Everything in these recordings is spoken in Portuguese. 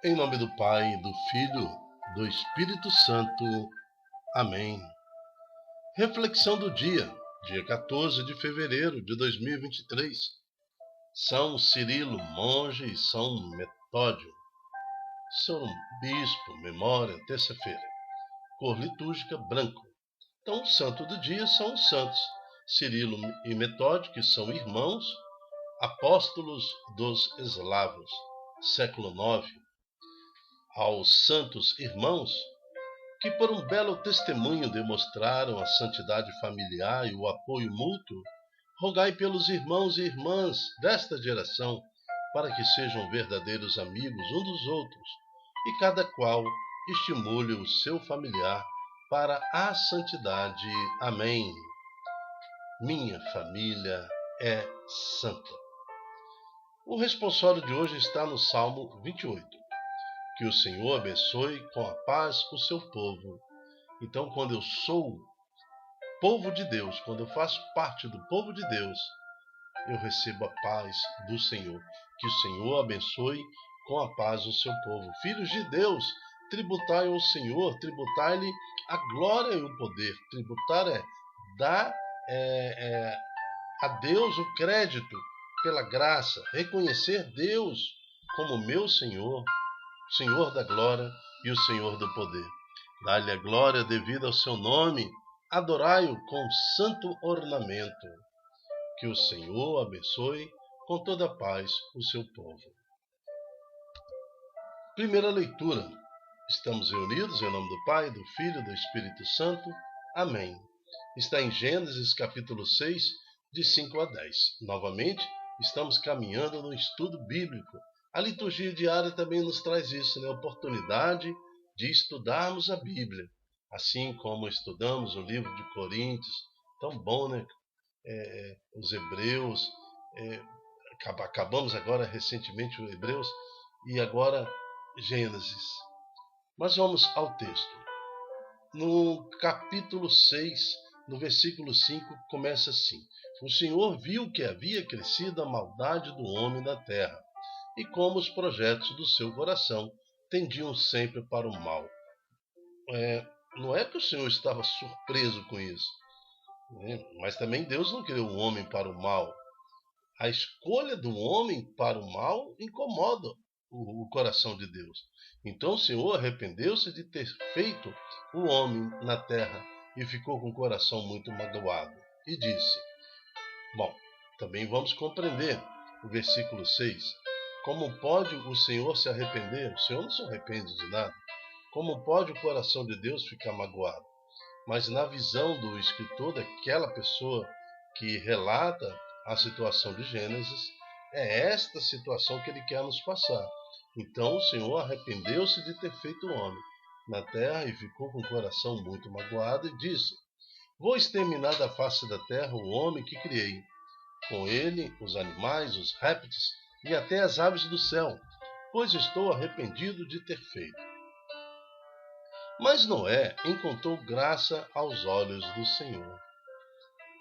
Em nome do Pai, do Filho, do Espírito Santo. Amém. Reflexão do dia 14 de fevereiro de 2023. São Cirilo, monge, e São Metódio. São Bispo, memória, terça-feira. Cor litúrgica, branco. Então, o santo do dia são os santos Cirilo e Metódio, que são irmãos, apóstolos dos eslavos, século IX. Aos santos irmãos, que por um belo testemunho demonstraram a santidade familiar e o apoio mútuo, rogai pelos irmãos e irmãs desta geração, para que sejam verdadeiros amigos um dos outros, e cada qual estimule o seu familiar para a santidade. Amém. Minha família é santa. O responsório de hoje está no Salmo 28. Que o Senhor abençoe com a paz o seu povo. Então, quando eu sou povo de Deus, quando eu faço parte do povo de Deus, eu recebo a paz do Senhor. Que o Senhor abençoe com a paz o seu povo. Filhos de Deus, tributai ao Senhor, tributai-lhe a glória e o poder. Tributar é dar a Deus o crédito pela graça, reconhecer Deus como meu Senhor, Senhor da glória e o Senhor do poder. Dá-lhe a glória devida ao seu nome, adorai-o com santo ornamento. Que o Senhor abençoe com toda a paz o seu povo. Primeira leitura. Estamos reunidos em nome do Pai, do Filho e do Espírito Santo. Amém. Está em Gênesis capítulo 6, de 5 a 10. Novamente, estamos caminhando no estudo bíblico. A liturgia diária também nos traz isso, a oportunidade de estudarmos a Bíblia, assim como estudamos o livro de Coríntios, tão bom, né? Os Hebreus, acabamos agora recentemente os Hebreus e agora Gênesis. Mas vamos ao texto. No capítulo 6, no versículo 5, começa assim: O Senhor viu que havia crescido a maldade do homem na terra, e como os projetos do seu coração tendiam sempre para o mal. Não é que o Senhor estava surpreso com isso, né? Mas também Deus não criou o homem para o mal. A escolha do homem para o mal incomoda o coração de Deus. Então o Senhor arrependeu-se de ter feito o homem na terra e ficou com o coração muito magoado. E disse: Bom, também vamos compreender o versículo 6. Como pode o Senhor se arrepender? O Senhor não se arrepende de nada. Como pode o coração de Deus ficar magoado? Mas na visão do escritor, daquela pessoa que relata a situação de Gênesis, é esta situação que ele quer nos passar. Então o Senhor arrependeu-se de ter feito o homem na terra e ficou com o coração muito magoado e disse: Vou exterminar da face da terra o homem que criei, com ele os animais, os répteis e até as aves do céu, pois estou arrependido de ter feito. Mas Noé encontrou graça aos olhos do Senhor.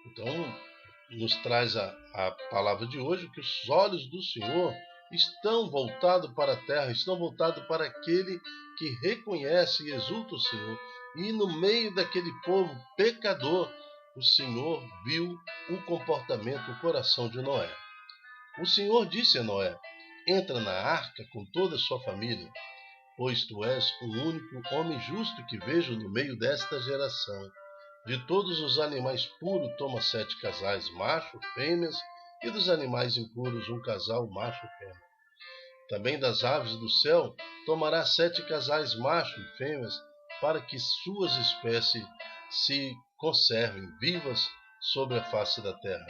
Então, nos traz a palavra de hoje que os olhos do Senhor estão voltados para a terra, estão voltados para aquele que reconhece e exulta o Senhor. E no meio daquele povo pecador, o Senhor viu o comportamento, o coração de Noé. O Senhor disse a Noé: Entra na arca com toda a sua família, pois tu és o único homem justo que vejo no meio desta geração. De todos os animais puros, toma 7 casais, macho, fêmeas, e dos animais impuros, um casal, macho e fêmea. Também das aves do céu, tomará 7 casais, macho e fêmeas, para que suas espécies se conservem vivas sobre a face da terra.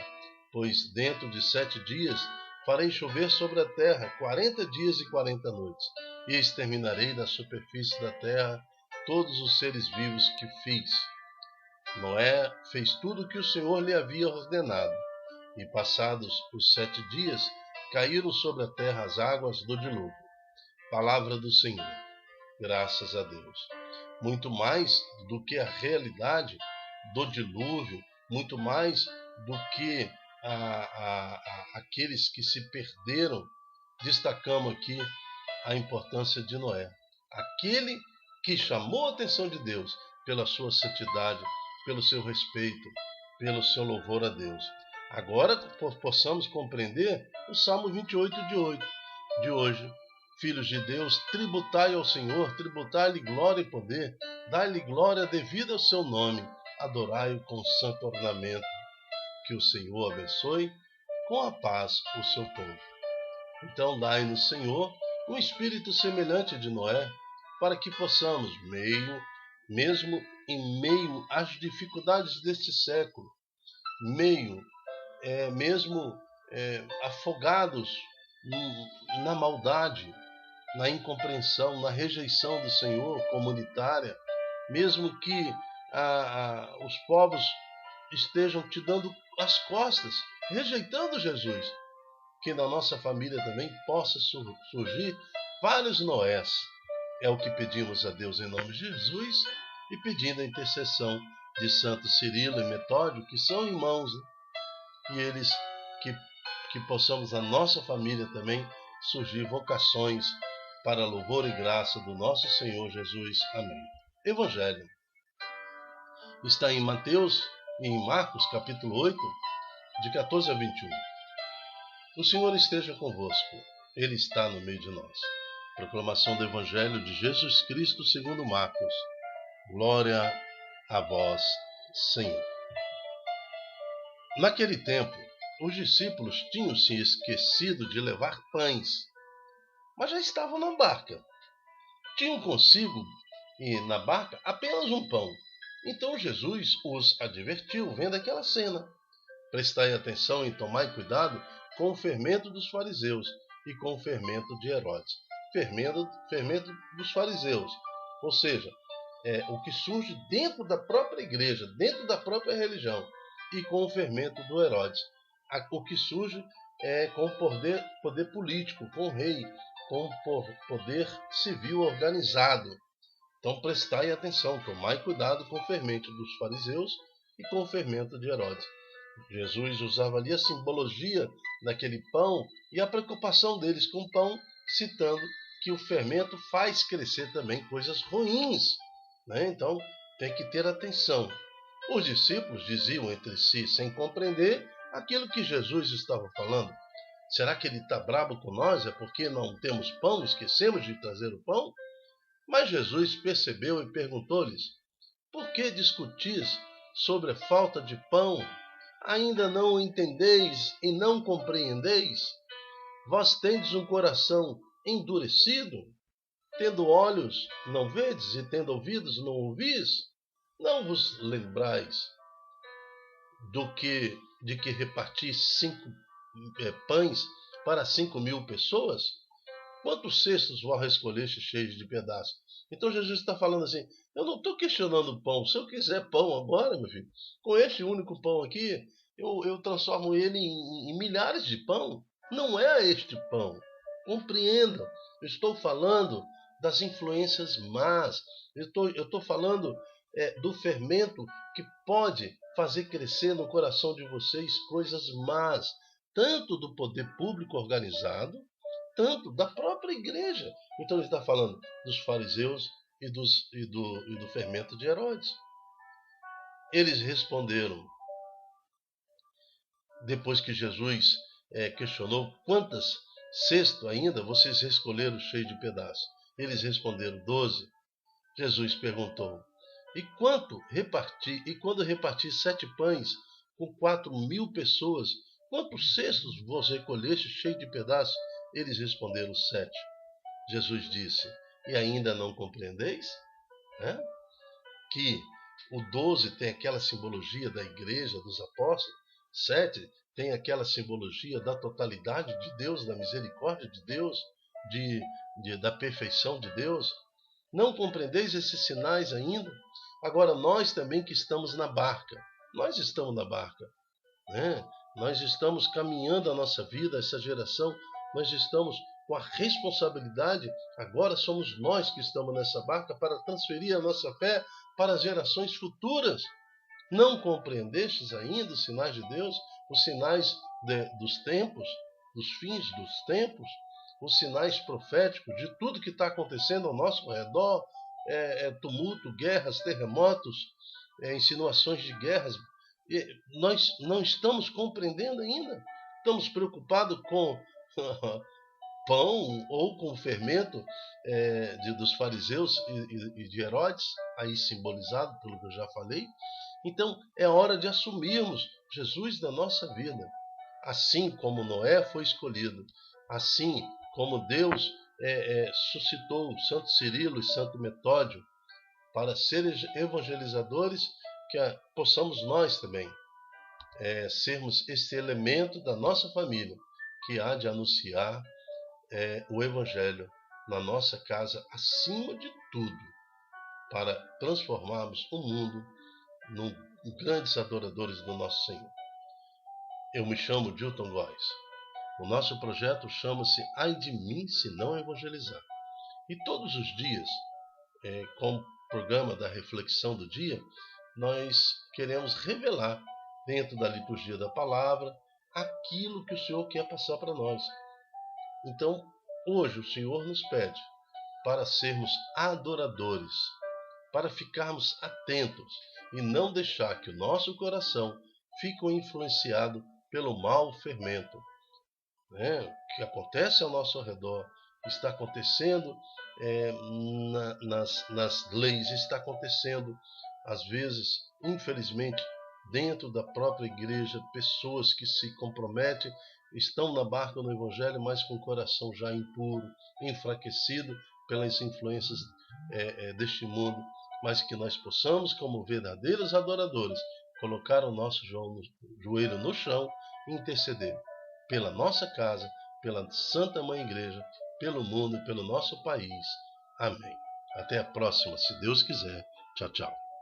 Pois dentro de 7 dias farei chover sobre a terra 40 dias e 40 noites, e exterminarei da superfície da terra todos os seres vivos que fiz. Noé fez tudo o que o Senhor lhe havia ordenado, e passados os 7 dias, caíram sobre a terra as águas do dilúvio. Palavra do Senhor. Graças a Deus. Muito mais do que a realidade do dilúvio, muito mais do que aqueles que se perderam, destacamos aqui a importância de Noé. Aquele que chamou a atenção de Deus pela sua santidade, pelo seu respeito, pelo seu louvor a Deus. Agora possamos compreender o Salmo 28 de hoje. Filhos de Deus, tributai ao Senhor, tributai-lhe glória e poder, dai-lhe glória devida ao seu nome, adorai-o com santo ornamento. Que o Senhor abençoe com a paz o seu povo. Então dai-nos, Senhor, um espírito semelhante de Noé, para que possamos, mesmo em meio às dificuldades deste século, mesmo afogados na maldade, na incompreensão, na rejeição do Senhor comunitária, mesmo que os povos estejam te dando as costas, rejeitando Jesus, que na nossa família também possa surgir vários Noés. É o que pedimos a Deus em nome de Jesus e pedindo a intercessão de Santo Cirilo e Metódio, que são irmãos, né? E eles que possamos na nossa família também surgir vocações para louvor e graça do nosso Senhor Jesus. Amém. Evangelho está em Mateus e em Marcos, capítulo 8, de 14 a 21. O Senhor esteja convosco. Ele está no meio de nós. Proclamação do Evangelho de Jesus Cristo segundo Marcos. Glória a vós, Senhor. Naquele tempo, os discípulos tinham se esquecido de levar pães, mas já estavam na barca. Tinham consigo e na barca apenas um pão. Então Jesus os advertiu, vendo aquela cena. Prestai atenção e tomai cuidado com o fermento dos fariseus e com o fermento de Herodes. Fermento dos fariseus, ou seja, o que surge dentro da própria igreja, dentro da própria religião, e com o fermento do Herodes, o que surge com o poder político, com o rei, com o poder civil organizado. Então prestai atenção, tomai cuidado com o fermento dos fariseus e com o fermento de Herodes. Jesus usava ali a simbologia daquele pão e a preocupação deles com o pão, citando que o fermento faz crescer também coisas ruins, né? Então tem que ter atenção. Os discípulos diziam entre si, sem compreender aquilo que Jesus estava falando. Será que ele está bravo com nós? É porque não temos pão? Esquecemos de trazer o pão? Mas Jesus percebeu e perguntou-lhes: por que discutis sobre a falta de pão? Ainda não o entendeis e não compreendeis? Vós tendes um coração endurecido? Tendo olhos, não vedes, e tendo ouvidos, não ouvis? Não vos lembrais de que reparti 5 pães para 5.000 pessoas? Quantos cestos vós escolheste cheios de pedaços? Então Jesus está falando assim, eu não estou questionando o pão. Se eu quiser pão agora, meu filho, com este único pão aqui, eu transformo ele em milhares de pão. Não é este pão. Compreenda, eu estou falando das influências más. Eu estou falando do fermento que pode fazer crescer no coração de vocês coisas más, tanto do poder público organizado, tanto da própria igreja. Então ele está falando dos fariseus e do fermento de Herodes. Eles responderam, depois que Jesus questionou, quantas cestos ainda vocês escolheram cheio de pedaços? Eles responderam, 12. Jesus perguntou, e quando reparti 7 pães com 4.000 pessoas, quantos cestos vos recolheste cheio de pedaços? Eles responderam, 7. Jesus disse, e ainda não compreendeis? Que o 12 tem aquela simbologia da igreja, dos apóstolos, 7 tem aquela simbologia da totalidade de Deus, da misericórdia de Deus, da perfeição de Deus. Não compreendeis esses sinais ainda? Agora nós também que estamos na barca, nós estamos na barca, né? Nós estamos caminhando a nossa vida, essa geração, nós estamos com a responsabilidade, agora somos nós que estamos nessa barca para transferir a nossa fé para as gerações futuras. Não compreendestes ainda os sinais de Deus, os sinais dos tempos, dos fins dos tempos? os sinais proféticos de tudo que está acontecendo ao nosso redor, tumulto, guerras, terremotos, insinuações de guerras. E nós não estamos compreendendo ainda. Estamos preocupados com pão ou com o fermento dos fariseus e de Herodes, aí simbolizado pelo que eu já falei. Então é hora de assumirmos Jesus na nossa vida. Assim como Noé foi escolhido, assim como Deus suscitou Santo Cirilo e Santo Metódio para serem evangelizadores, que possamos nós também sermos esse elemento da nossa família que há de anunciar o Evangelho na nossa casa, acima de tudo, para transformarmos o mundo em grandes adoradores do nosso Senhor. Eu me chamo Dilton Góes. O nosso projeto chama-se Ai de mim se não evangelizar. E todos os dias, com o programa da reflexão do dia, nós queremos revelar dentro da liturgia da palavra aquilo que o Senhor quer passar para nós. Então, hoje o Senhor nos pede para sermos adoradores, para ficarmos atentos e não deixar que o nosso coração fique influenciado pelo mau fermento. O que acontece ao nosso redor está acontecendo nas leis, está acontecendo, às vezes, infelizmente, dentro da própria igreja, pessoas que se comprometem, estão na barca do Evangelho, mas com o coração já impuro, enfraquecido pelas influências deste mundo, mas que nós possamos, como verdadeiros adoradores, colocar o nosso joelho no chão e interceder pela nossa casa, pela Santa Mãe Igreja, pelo mundo e pelo nosso país. Amém. Até a próxima, se Deus quiser. Tchau, tchau.